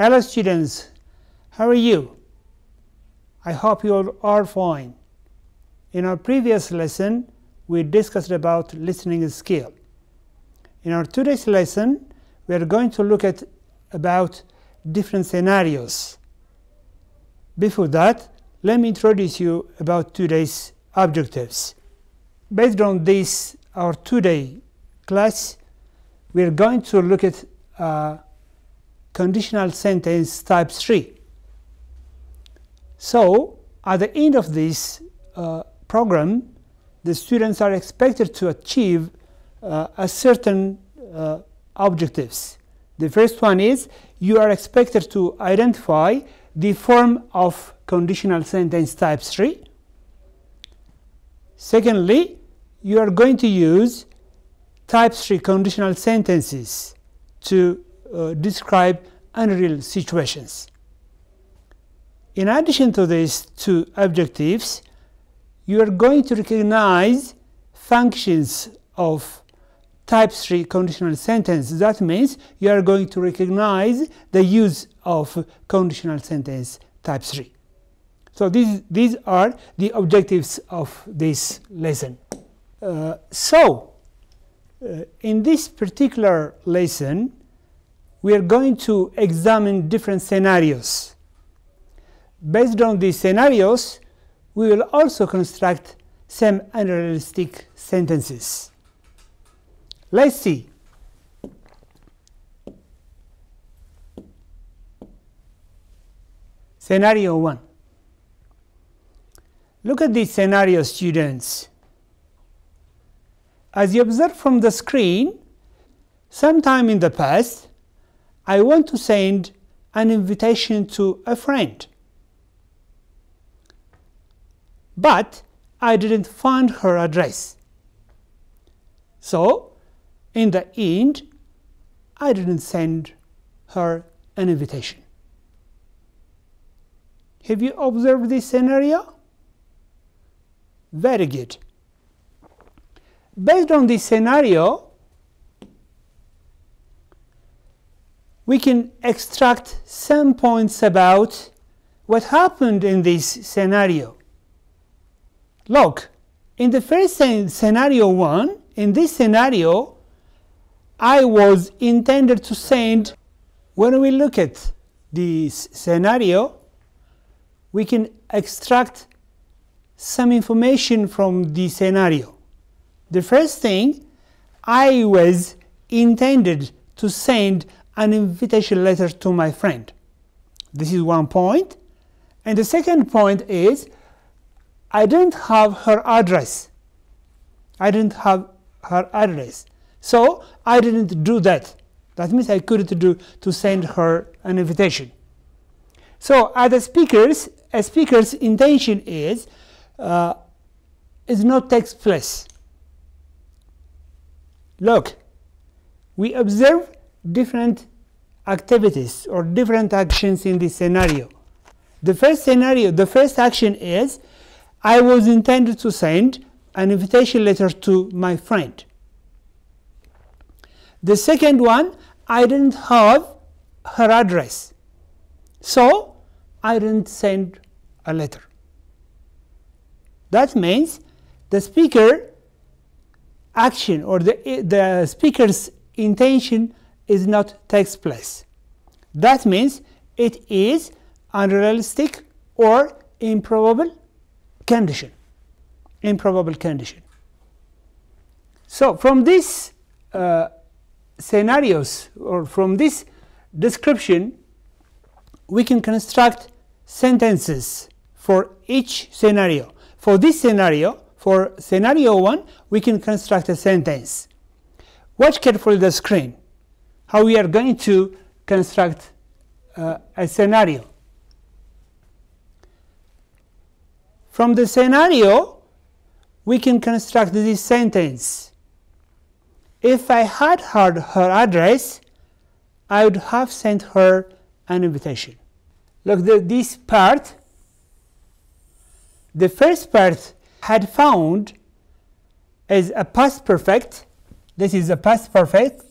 Hello students, how are you? I hope you all are fine. In our previous lesson, we discussed about listening skill. In our today's lesson, we are going to look at about different scenarios. Before that, let me introduce you about today's objectives. Based on this, our today class, we are going to look at conditional sentence type 3. So, at the end of this program, the students are expected to achieve a certain objectives. The first one is you are expected to identify the form of conditional sentence type 3. Secondly, you are going to use type 3 conditional sentences to describe unreal situations. In addition to these two objectives, you are going to recognize functions of type 3 conditional sentence. That means you are going to recognize the use of conditional sentence type 3. So these are the objectives of this lesson. In this particular lesson, we are going to examine different scenarios. Based on these scenarios, we will also construct some unrealistic sentences. Let's see. Scenario 1. Look at this scenario, students. As you observe from the screen, sometime in the past, I want to send an invitation to a friend, but I didn't find her address. So, in the end, I didn't send her an invitation. Have you observed this scenario? Very good. Based on this scenario, we can extract some points about what happened in this scenario. Look, in the first scenario 1, in this scenario, I was intended to send. When we look at this scenario, we can extract some information from the scenario. The first thing, I was intended to send an invitation letter to my friend. This is one point. And the second point is, I didn't have her address. So I didn't do that. That means I couldn't do to send her an invitation. So as a speaker's intention is not takes place. Look, we observe different activities or different actions in this scenario. The first scenario, the first action is I was intended to send an invitation letter to my friend. The second one, I didn't have her address, so I didn't send a letter. That means the speaker action or the speaker's intention is not takes place. That means it is unrealistic or improbable condition. So from these scenarios or from this description, we can construct sentences for each scenario. For this scenario, for scenario 1, we can construct a sentence. Watch carefully the screen, how we are going to construct a scenario. From the scenario, we can construct this sentence. If I had heard her address, I would have sent her an invitation. Look, this part, the first part had found as a past perfect. This is a past perfect.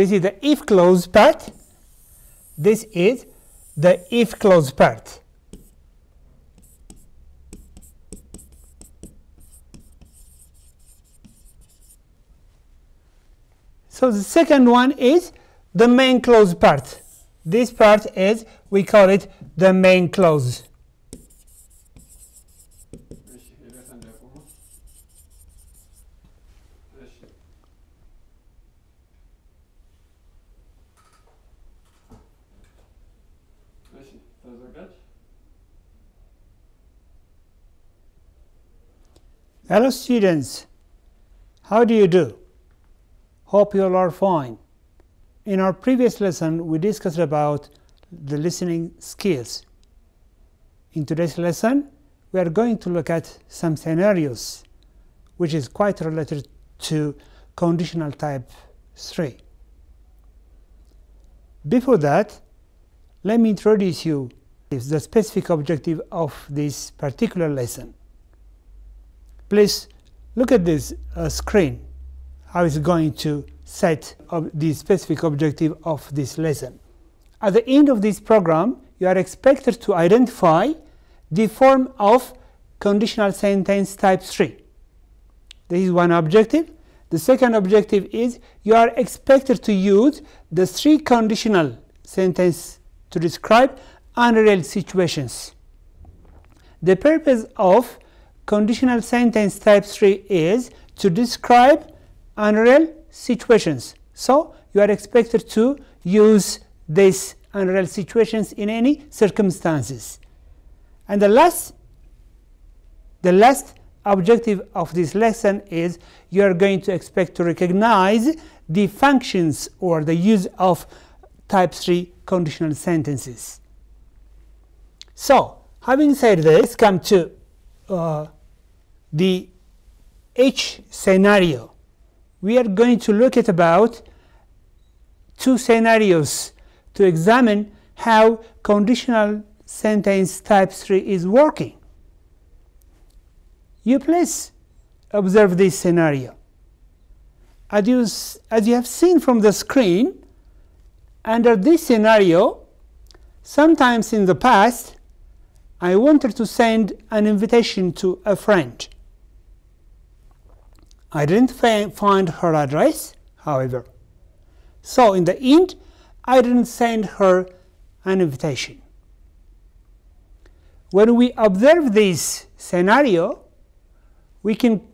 This is the if clause part. This is the if clause part. So the second one is the main clause part. This part is, we call it the main clause. Hello students, how do you do? Hope you all are fine. In our previous lesson, we discussed about the listening skills. In today's lesson, we are going to look at some scenarios, which is quite related to conditional type 3. Before that, let me introduce you to the specific objective of this particular lesson. Please look at this screen, how it's going to set up the specific objective of this lesson. At the end of this program, you are expected to identify the form of conditional sentence type 3. This is one objective. The second objective is you are expected to use the 3 conditional sentences to describe unreal situations. The purpose of conditional sentence type 3 is to describe unreal situations. So you are expected to use these unreal situations in any circumstances. And the last objective of this lesson is you are going to expect to recognize the functions or the use of type 3 conditional sentences. So having said this, come to the each scenario. We are going to look at about 2 scenarios to examine how conditional sentence type 3 is working. You please observe this scenario. As you have seen from the screen, under this scenario, sometimes in the past, I wanted to send an invitation to a friend. I didn't find her address, however. So in the end, I didn't send her an invitation. When we observe this scenario, we can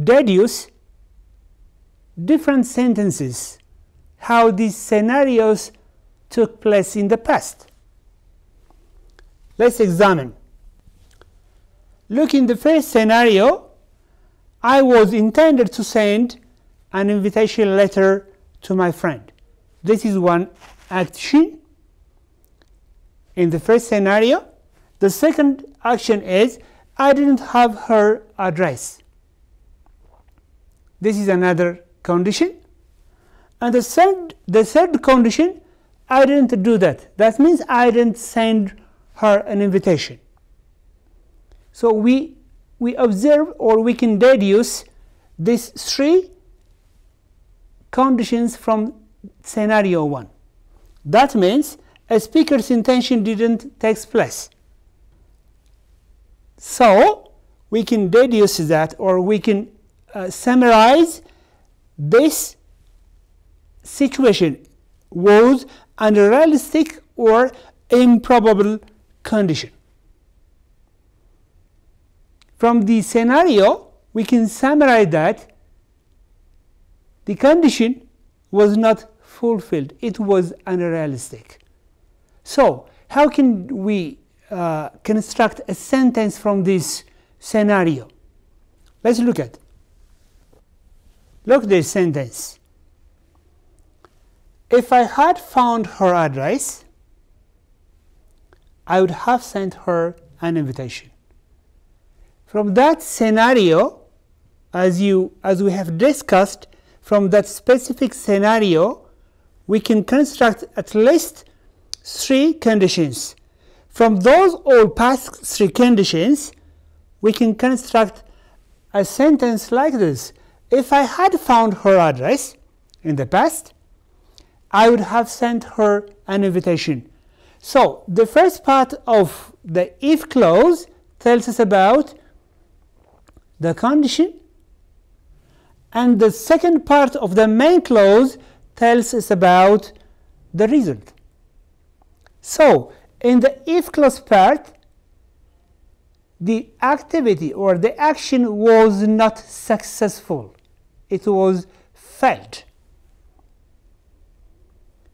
deduce different sentences, how these scenarios took place in the past. Let's examine. Look, in the first scenario, I was intended to send an invitation letter to my friend. This is one action in the first scenario. The second action is I didn't have her address. This is another condition. And the third condition, I didn't do that. That means I didn't send her an invitation. So we observe, or we can deduce these 3 conditions from scenario 1. That means a speaker's intention didn't take place. So we can deduce that, or we can summarize this situation was an unrealistic or improbable condition. From the scenario, we can summarize that the condition was not fulfilled. It was unrealistic. So how can we construct a sentence from this scenario? Let's look at. Look at this sentence. If I had found her address, I would have sent her an invitation. From that scenario, as we have discussed, from that specific scenario, we can construct at least 3 conditions. From those all past 3 conditions, we can construct a sentence like this. If I had found her address, in the past, I would have sent her an invitation. So the first part of the if clause tells us about the condition, and the second part of the main clause tells us about the result. So in the if clause part, the activity or the action was not successful. It was failed.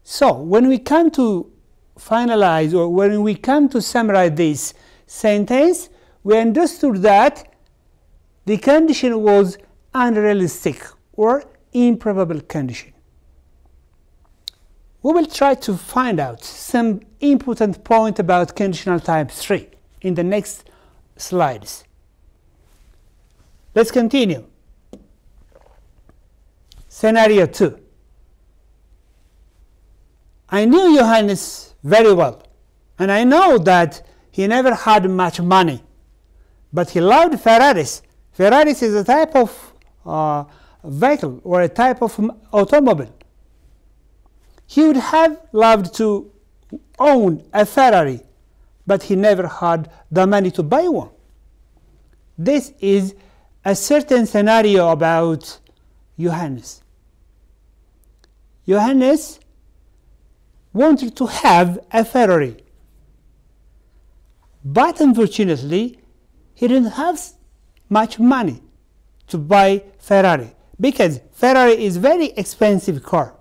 So when we come to finalize, or when we come to summarize this sentence, we understood that the condition was unrealistic or improbable condition. We will try to find out some important point about conditional type 3 in the next slides. Let's continue. Scenario 2. I knew Johannes very well, and I know that he never had much money, but he loved Ferraris. Ferraris is a type of vehicle or a type of automobile. He would have loved to own a Ferrari, but he never had the money to buy one. This is a certain scenario about Johannes. Johannes wanted to have a Ferrari, but unfortunately he didn't have much money to buy Ferrari, because Ferrari is very expensive car.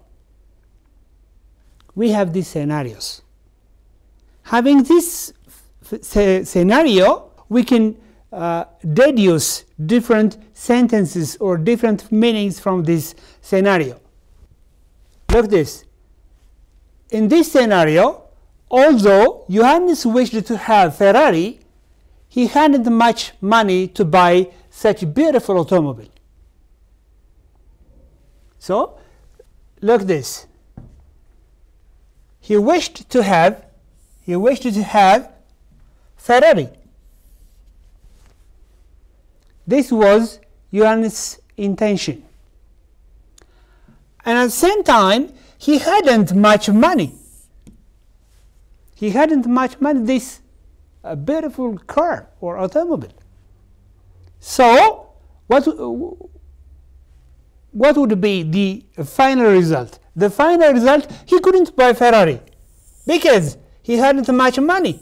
We have these scenarios. Having this scenario, we can deduce different sentences or different meanings from this scenario. Look this. In this scenario, although Johannes wished to have Ferrari, he hadn't much money to buy such a beautiful automobile. So, look this. He wished to have Ferrari. This was Johannes' intention. And at the same time, he hadn't much money. He hadn't much money, this beautiful car or automobile. So, what would be the final result? The final result, he couldn't buy Ferrari because he hadn't much money.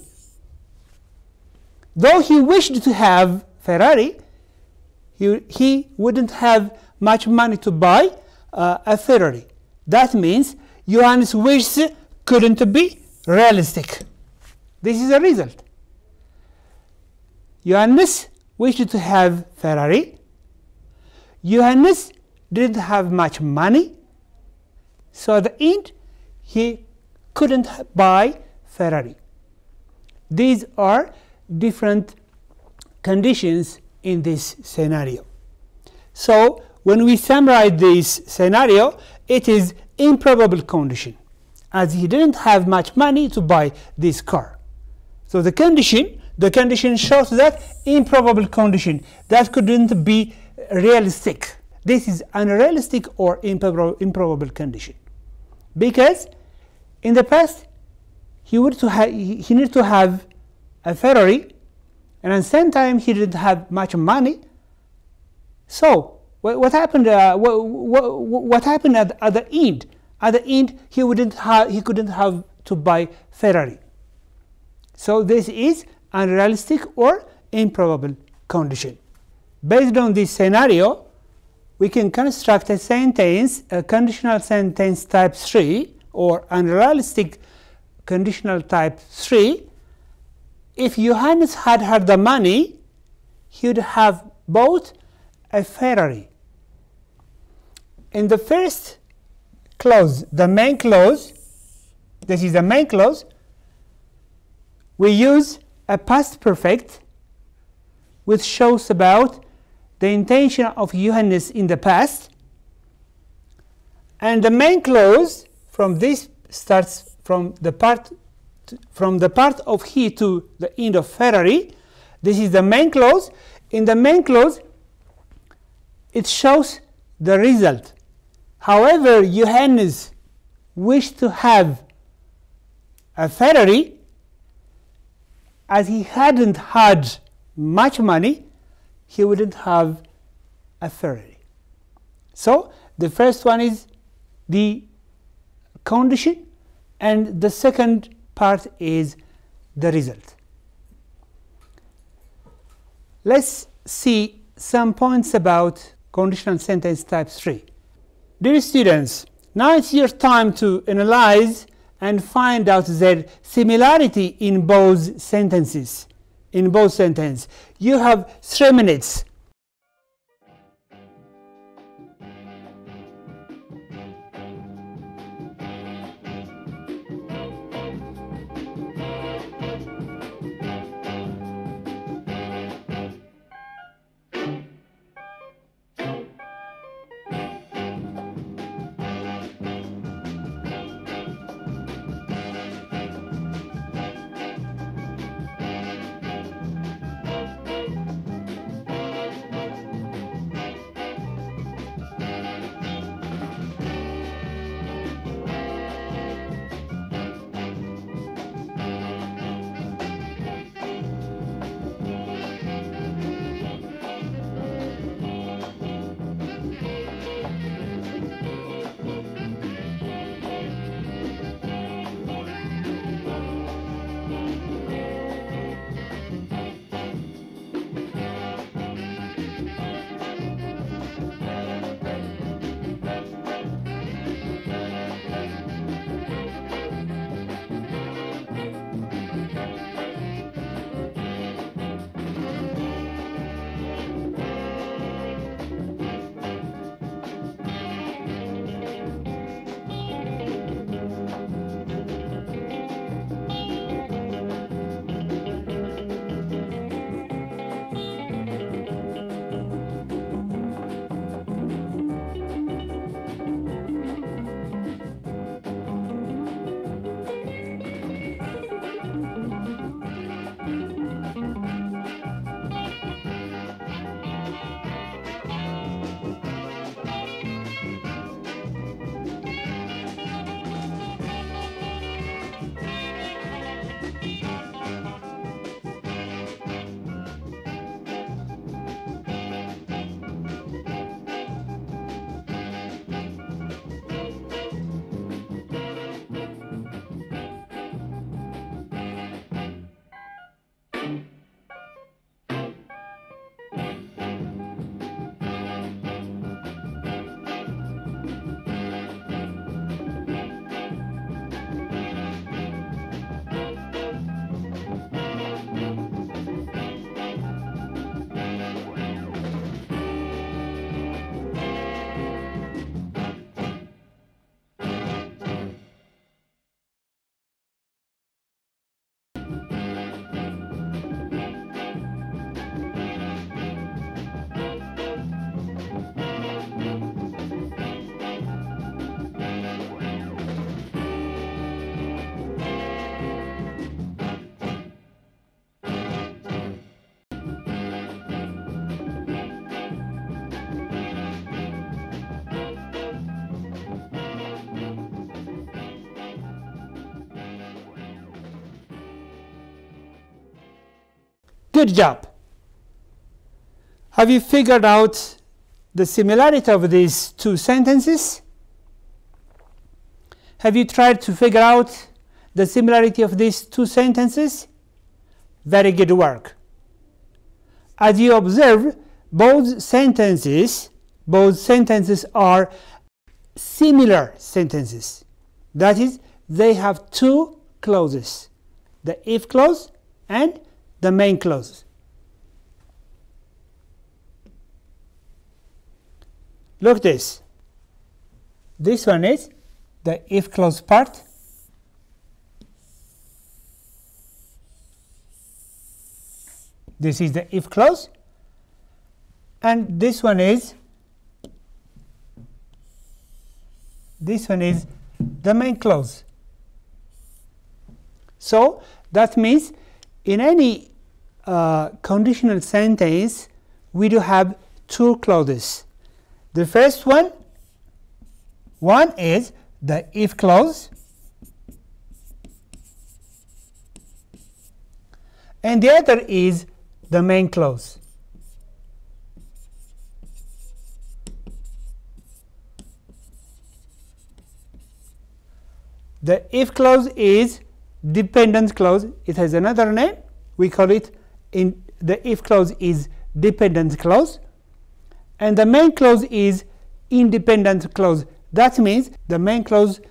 Though he wished to have Ferrari, he wouldn't have much money to buy a Ferrari. That means Johannes' wish couldn't be realistic. This is the result. Johannes wished to have Ferrari. Johannes didn't have much money. So at the end, he couldn't buy Ferrari. These are different conditions in this scenario. So when we summarize this scenario, it is improbable condition, as he didn't have much money to buy this car. So the condition shows that improbable condition that couldn't be realistic. This is unrealistic or improbable condition, because in the past he needed to have a Ferrari, and at the same time he didn't have much money. So what happened? What happened at the end? At the end, he couldn't have to buy Ferrari. So this is unrealistic or improbable condition. Based on this scenario, we can construct a sentence, a conditional sentence type 3 or unrealistic conditional type 3. If Johannes had the money, he would have bought a Ferrari. In the first clause, the main clause, this is the main clause, we use a past perfect which shows about the intention of Johannes in the past, and the main clause from this starts from the part of he to the end of Ferrari. This is the main clause. In the main clause, it shows the result. However, Johannes wished to have a Ferrari. As he hadn't had much money, he wouldn't have a Ferrari. So the first one is the condition, and the second part is the result. Let's see some points about conditional sentence type 3. Dear students, now it's your time to analyze and find out the similarity in both sentences. You have 3 minutes. Good job. Have you figured out the similarity of these 2 sentences? Have you tried to figure out the similarity of these 2 sentences? Very good work. As you observe, both sentences are similar sentences. That is, they have 2 clauses, the if clause and the main clause. Look this. This one is the if clause part. This is the if clause. And this one is the main clause. So that means in any conditional sentence we do have 2 clauses. The first one One is the if clause, and the other is the main clause. The if clause is dependent clause. It has another name. We call it, in the if clause is dependent clause, and the main clause is independent clause. That means the main clause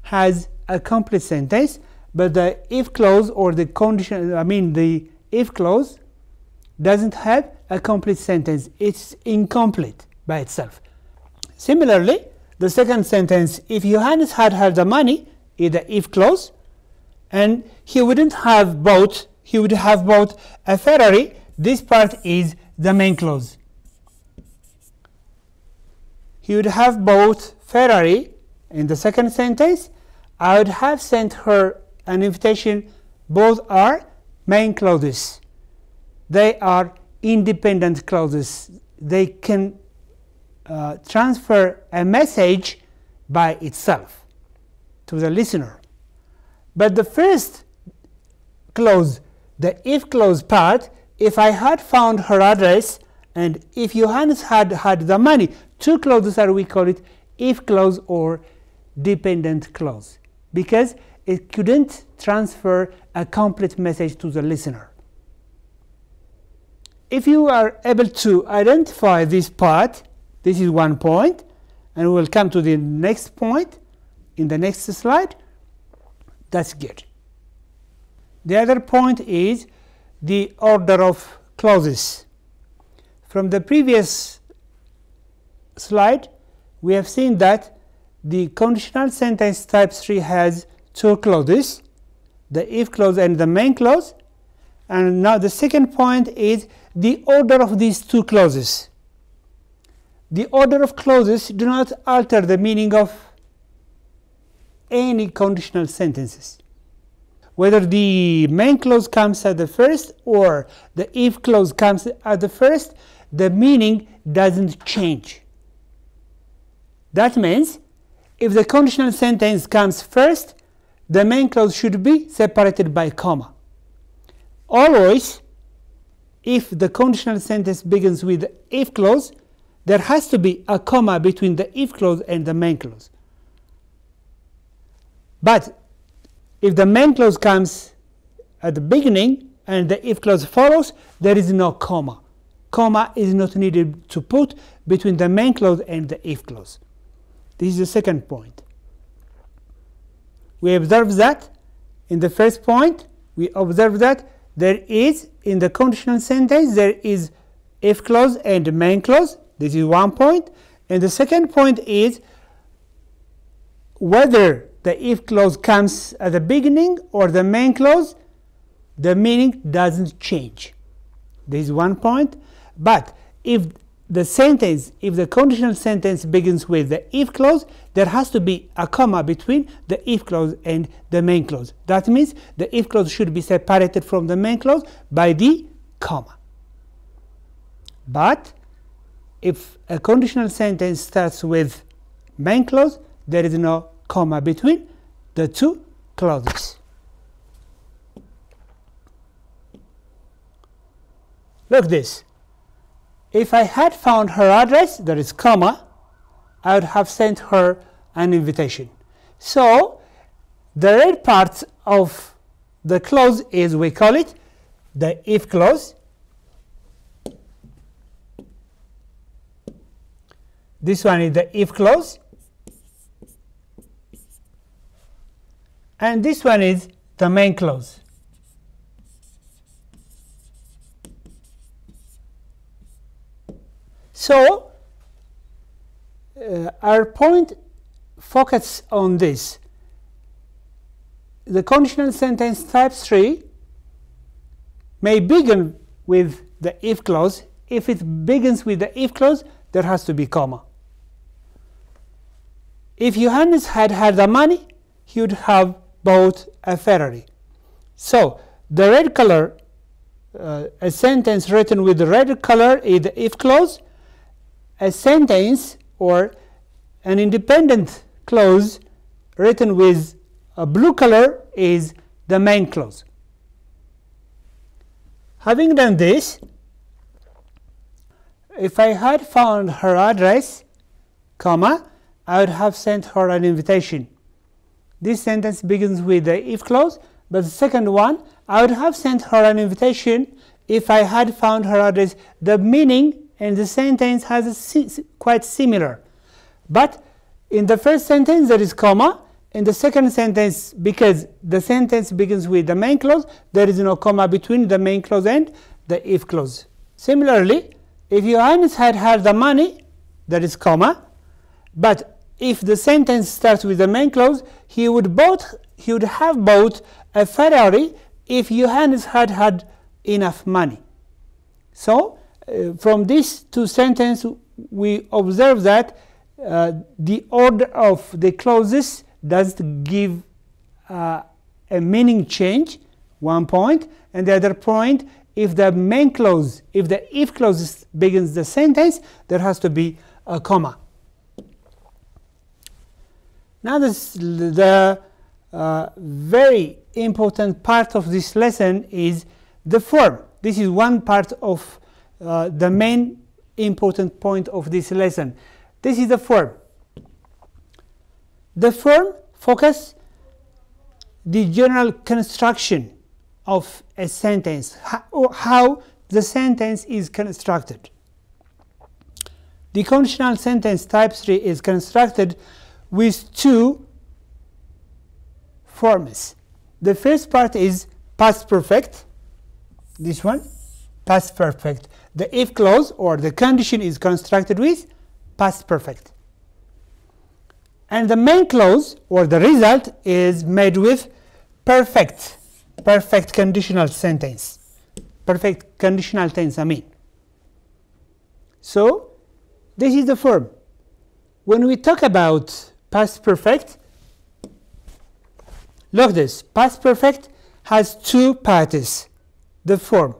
has a complete sentence, but the if clause or the condition, the if clause doesn't have a complete sentence. It's incomplete by itself. Similarly, the second sentence, if Johannes had the money, is the if clause, and he would have bought a Ferrari. This part is the main clause. He would have bought Ferrari. In the second sentence, I would have sent her an invitation. Both are main clauses. They are independent clauses. They can transfer a message by itself to the listener. But the first clause, the if clause part, if I had found her address and if Johannes had the money, two clauses are, we call it if clause or dependent clause, because it couldn't transfer a complete message to the listener. If you are able to identify this part, this is one point, and we'll come to the next point in the next slide. That's good. The other point is the order of clauses. From the previous slide, we have seen that the conditional sentence type 3 has two clauses, the if clause and the main clause. And now the second point is the order of these two clauses. The order of clauses do not alter the meaning of any conditional sentences. Whether the main clause comes at the first or the if clause comes at the first, the meaning doesn't change. That means if the conditional sentence comes first, the main clause should be separated by comma. Always, if the conditional sentence begins with the if clause, there has to be a comma between the if clause and the main clause. But if the main clause comes at the beginning and the if clause follows, there is no comma. Comma is not needed to put between the main clause and the if clause. This is the second point. We observe that in the first point, we observe that there is, in the conditional sentence, there is if clause and main clause. This is one point. And the second point is whether the if clause comes at the beginning or the main clause, the meaning doesn't change. This is one point. But if the conditional sentence begins with the if clause, there has to be a comma between the if clause and the main clause. That means the if clause should be separated from the main clause by the comma. But if a conditional sentence starts with main clause, there is no comma between the two clauses. Look this. If I had found her address, there is comma, I would have sent her an invitation. So the red part of the clause is, we call it the if clause. This one is the if clause. And this one is the main clause. So our point focuses on this. The conditional sentence type 3 may begin with the if clause. If it begins with the if clause, there has to be comma. If Johannes had the money, he would have bought a Ferrari. So the red color, a sentence written with the red color is the if clause. A sentence or an independent clause written with a blue color is the main clause. Having done this, if I had found her address, comma, I would have sent her an invitation. This sentence begins with the if clause, but the second one, I would have sent her an invitation if I had found her address. The meaning in the sentence has quite similar. But in the first sentence there is comma. In the second sentence, because the sentence begins with the main clause, there is no comma between the main clause and the if clause. Similarly, if Johannes had had the money, there is comma. But if the sentence starts with the main clause, he would have bought a Ferrari if Johannes had had enough money. So from these two sentences we observe that the order of the clauses does give a meaning change, one point, and the other point, if the main clause, if the if clause begins the sentence, there has to be a comma. Now the very important part of this lesson is the form. This is one part of the main important point of this lesson. This is the form. The form focuses the general construction of a sentence, how the sentence is constructed. The conditional sentence type 3 is constructed with two forms. The first part is past perfect. This one, past perfect. The if clause or the condition is constructed with past perfect. And the main clause or the result is made with perfect conditional sentence. Perfect conditional tense, I mean. So this is the form. When we talk about past perfect, look this. Past perfect has two parts. The form.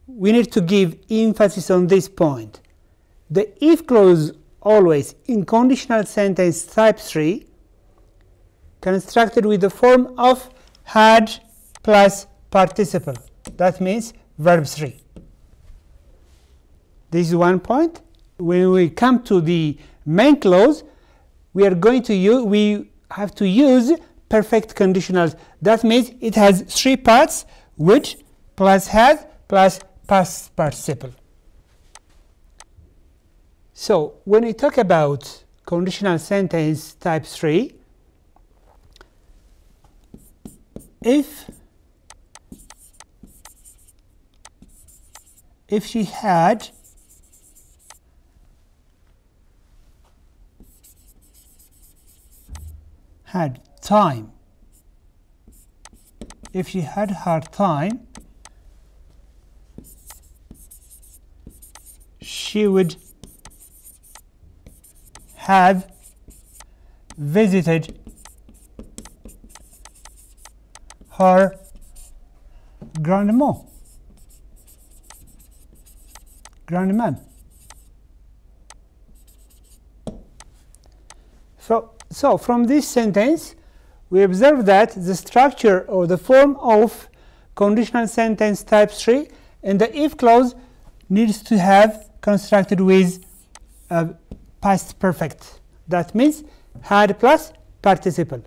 We need to give emphasis on this point. The if clause always in conditional sentence type 3 constructed with the form of had plus participle. That means verb 3. This is one point. When we come to the main clause, we have to use perfect conditionals. That means it has three parts: would plus have plus past participle. So when we talk about conditional sentence type 3, if she had time, if she had hard time, she would have visited her grandmom. So from this sentence we observe that the structure or the form of conditional sentence type 3 and the if clause needs to have constructed with past perfect. That means had plus participle.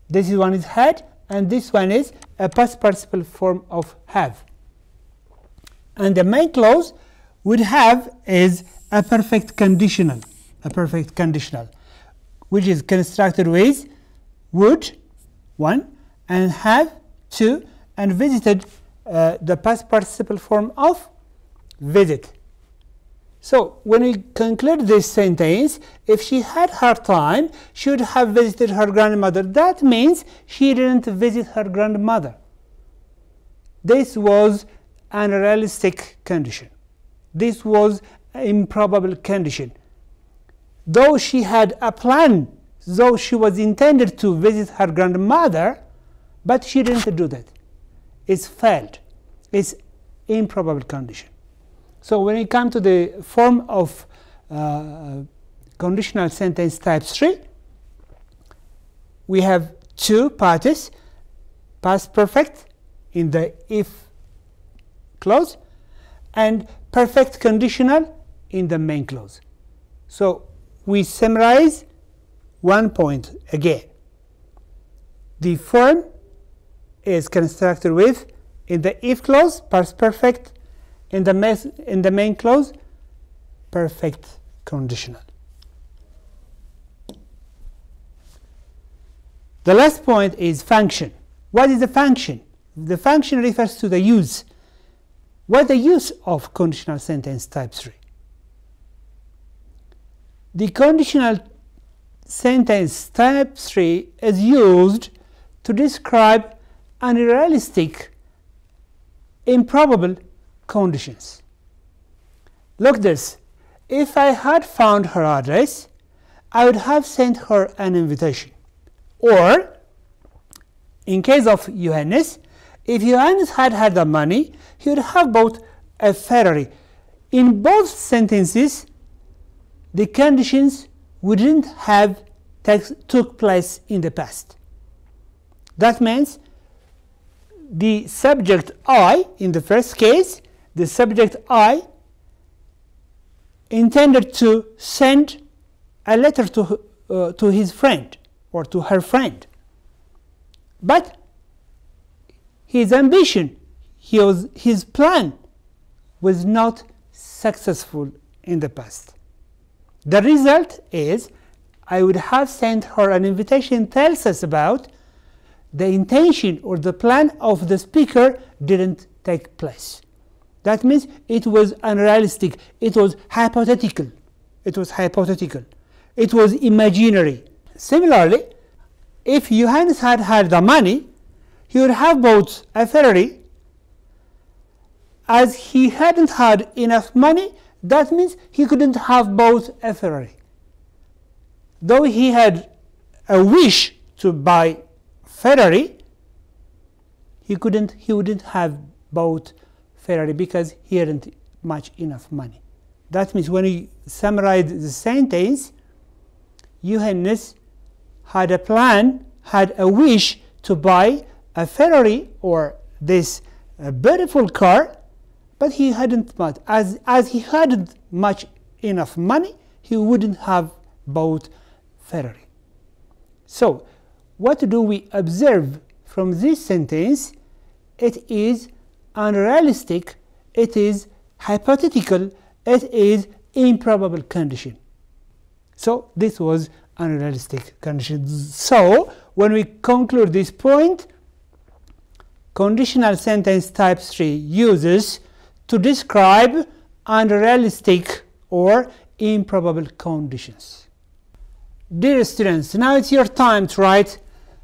This one is had and this one is a past participle form of have. And the main clause would have is a perfect conditional, which is constructed with would 1 and have 2 and visited the past participle form of visit. So when we conclude this sentence, if she had hard time, she would have visited her grandmother. That means she didn't visit her grandmother. This was an unrealistic condition. This was an improbable condition. Though she had a plan, though she was intended to visit her grandmother, but she didn't do that. It's failed. It's improbable condition. So when we come to the form of conditional sentence type 3, we have two parties, past perfect in the if clause and perfect conditional in the main clause. So we summarize one point again. The form is constructed with, in the if clause, past perfect, in the main clause, perfect conditional. The last point is function. What is the function? The function refers to the use. What is the use of conditional sentence type 3? The conditional sentence type 3 is used to describe unrealistic, improbable conditions. Look this. If I had found her address, I would have sent her an invitation. Or, in case of Johannes, if Johannes had had the money, he would have bought a Ferrari. In both sentences, the conditions wouldn't have took place in the past. That means the subject I, in the first case, the subject I intended to send a letter to his friend or to her friend. But his ambition, his plan was not successful in the past. The result is, I would have sent her an invitation tells us about the intention or the plan of the speaker didn't take place. That means it was unrealistic, it was hypothetical, it was imaginary. Similarly, if Johannes had had the money, he would have bought a Ferrari. As he hadn't had enough money, that means he couldn't have bought a Ferrari. Though he had a wish to buy Ferrari, he wouldn't have bought Ferrari because he hadn't much enough money. That means when we summarize the sentence, Johannes had a plan, had a wish to buy a Ferrari or this beautiful car, but he hadn't much. As he hadn't much enough money, he wouldn't have bought Ferrari. So, what do we observe from this sentence? It is unrealistic, it is hypothetical, it is improbable condition. So, this was unrealistic conditions. So, when we conclude this point, conditional sentence type 3 uses to describe unrealistic or improbable conditions. Dear students, now it's your time to write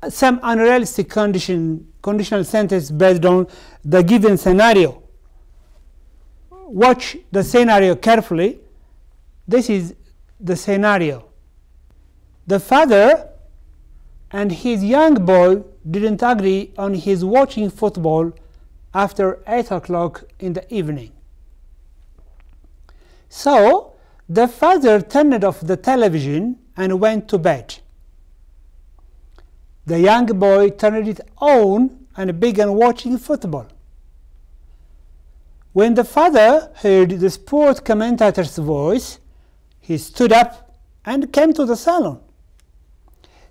some unrealistic conditional sentence based on the given scenario. Watch the scenario carefully. This is the scenario. The father and his young boy didn't agree on his watching football after 8 o'clock in the evening. So, the father turned off the television and went to bed. The young boy turned it on and began watching football. When the father heard the sport commentator's voice, he stood up and came to the salon.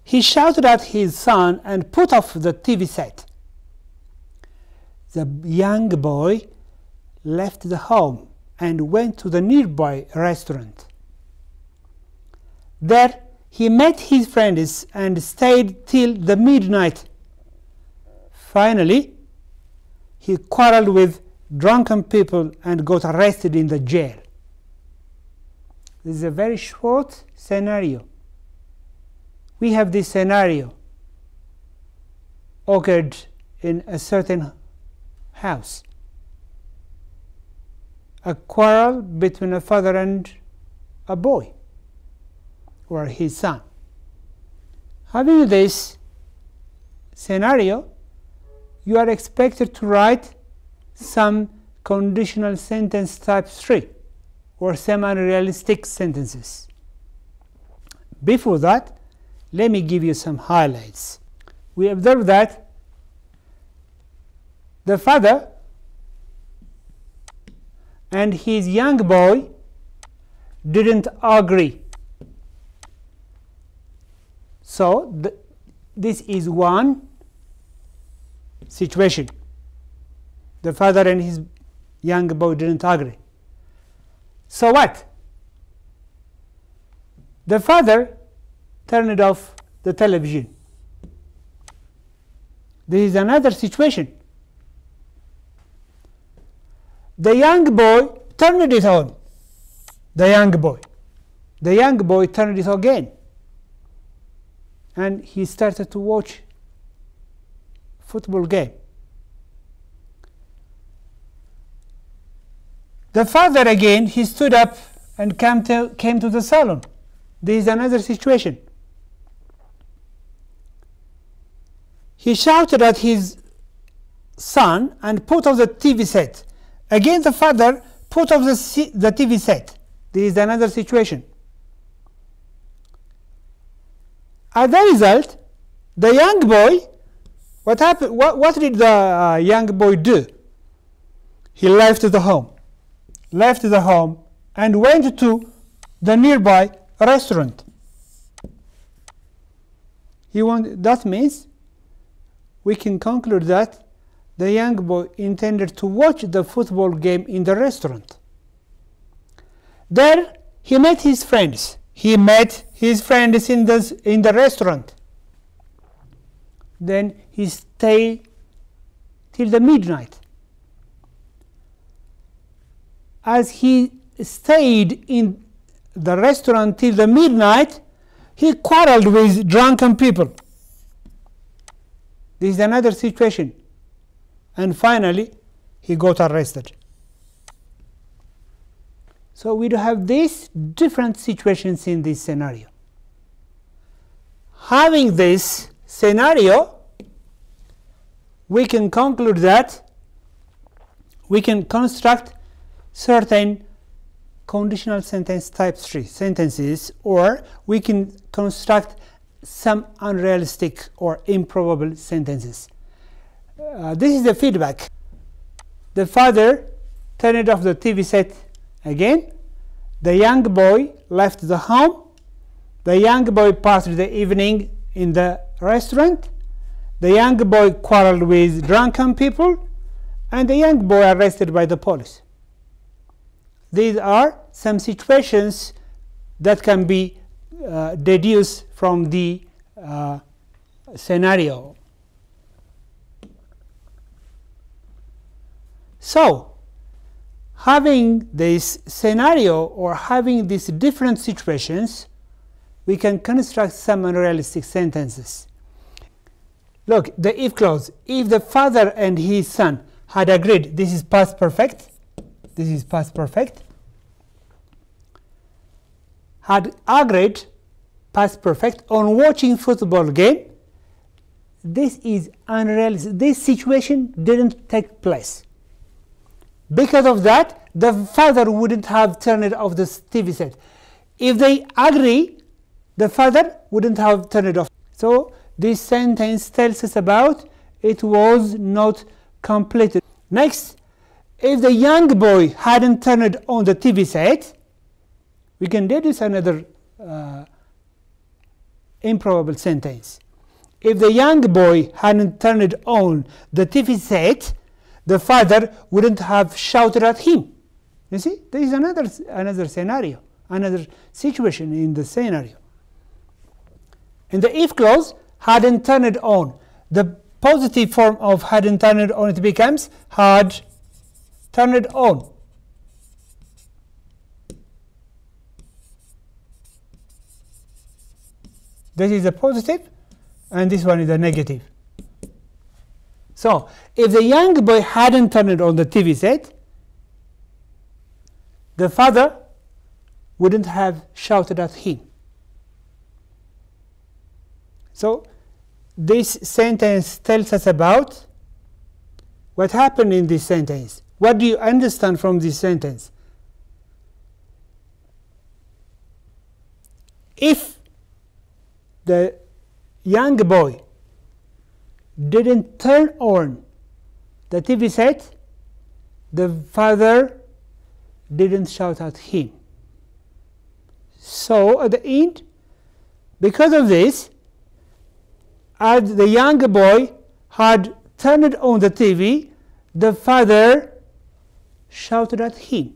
He shouted at his son and put off the TV set. The young boy left the home and went to the nearby restaurant. There he met his friends and stayed till the midnight. Finally, he quarreled with drunken people and got arrested in the jail. This is a very short scenario. We have this scenario occurred in a certain house. A quarrel between a father and a boy or his son. Having this scenario, you are expected to write some conditional sentence type 3 or some unrealistic sentences. Before that, Let me give you some highlights. We observe that the father and his young boy didn't agree. So this is one situation. The father and his young boy didn't agree. So what? The father turned off the television. This is another situation. The young boy turned it on. The young boy turned it again, and he started to watch football game. The father again, he stood up and came to the salon. This is another situation. He shouted at his son and put off the TV set. Again the father put off the TV set. This is another situation. As a result, the young boy, what happened? What did the young boy do? He left the home and went to the nearby restaurant. That means we can conclude that the young boy intended to watch the football game in the restaurant. There he met his friends. He met his friends in the restaurant. Then he stayed till the midnight. As he stayed in the restaurant till the midnight, he quarreled with drunken people. This is another situation. And finally, he got arrested. So we do have these different situations in this scenario. Having this scenario, we can conclude that we can construct certain conditional sentence type 3 sentences, or we can construct some unrealistic or improbable sentences. This is the feedback. The father turned off the TV set again. The young boy left the home. The young boy passed the evening in the restaurant. The young boy quarreled with drunken people, and the young boy arrested by the police. These are some situations that can be deduced from the scenario. So, having this scenario or having these different situations, we can construct some unrealistic sentences. Look, the if clause. If the father and his son had agreed, this is past perfect. This is past perfect. Had agreed, past perfect, on watching football game. This is unrealistic. This situation didn't take place. Because of that, the father wouldn't have turned off the TV set. If they agree, the father wouldn't have turned it off. So this sentence tells us about it was not completed. Next, if the young boy hadn't turned on the TV set, we can deduce another improbable sentence. If the young boy hadn't turned on the TV set, the father wouldn't have shouted at him. You see, there is another scenario, another situation in the scenario. In the if clause, hadn't turned on. The positive form of hadn't turned on, it becomes had turned on. This is a positive, and this one is a negative. So, if the young boy hadn't turned on the TV set, the father wouldn't have shouted at him. So, this sentence tells us about what happened in this sentence. What do you understand from this sentence? If the young boy didn't turn on the TV set, the father didn't shout at him. So at the end, because of this, as the young boy had turned on the TV, the father shouted at him.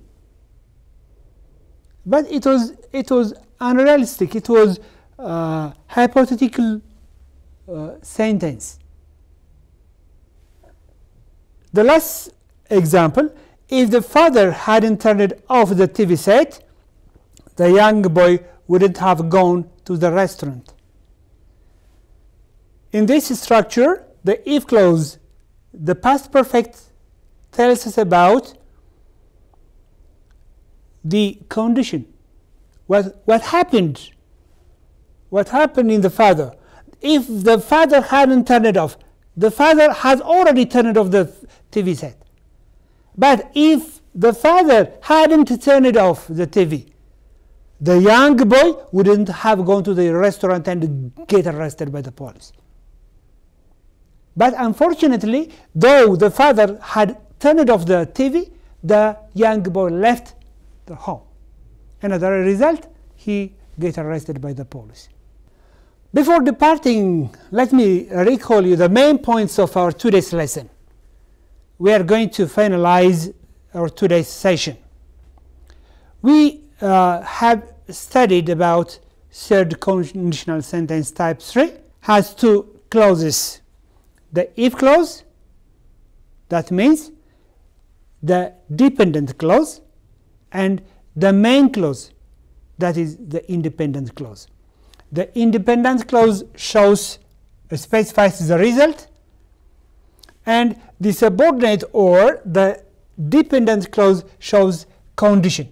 But it was unrealistic. It was a hypothetical sentence. The last example, if the father hadn't turned off the TV set, the young boy wouldn't have gone to the restaurant. In this structure, the if clause, the past perfect, tells us about the condition. What happened? What happened in the father? If the father hadn't turned it off, the father has already turned off the TV set. But if the father hadn't turned off the TV, the young boy wouldn't have gone to the restaurant and get arrested by the police. But unfortunately, though the father had turned off the TV, the young boy left the home. And as a result, he gets arrested by the police. Before departing, let me recall you the main points of our today's lesson. We are going to finalize our today's session. We have studied about third conditional sentence type 3. Has two clauses. The if clause, that means the dependent clause, and the main clause, that is the independent clause. The independent clause specifies the result, and the subordinate or the dependent clause shows condition.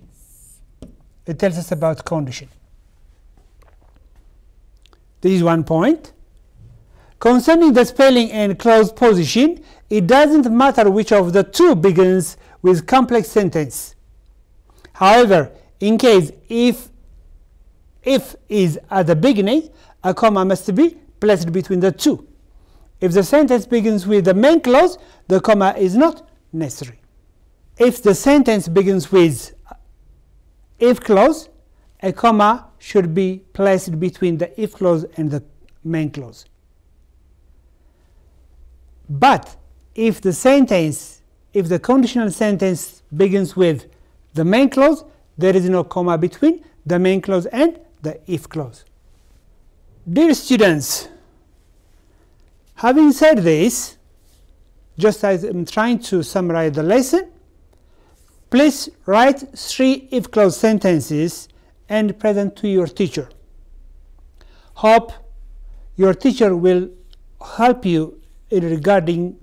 It tells us about condition. This is one point. Concerning the spelling and clause position, it doesn't matter which of the two begins with complex sentence. However, in case if is at the beginning, a comma must be placed between the two. If the sentence begins with the main clause, the comma is not necessary. If the sentence begins with if clause, a comma should be placed between the if clause and the main clause. But if the conditional sentence begins with the main clause, there is no comma between the main clause and the if clause. Dear students, having said this, just as I'm trying to summarize the lesson, please write 3 if clause sentences and present to your teacher. Hope your teacher will help you in regarding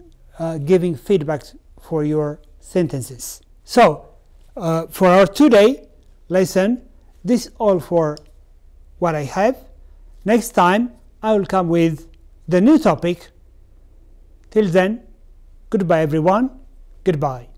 giving feedback for your sentences. So, for our today lesson, this is all for what I have. Next time I will come with the new topic. Till then, goodbye everyone. Goodbye.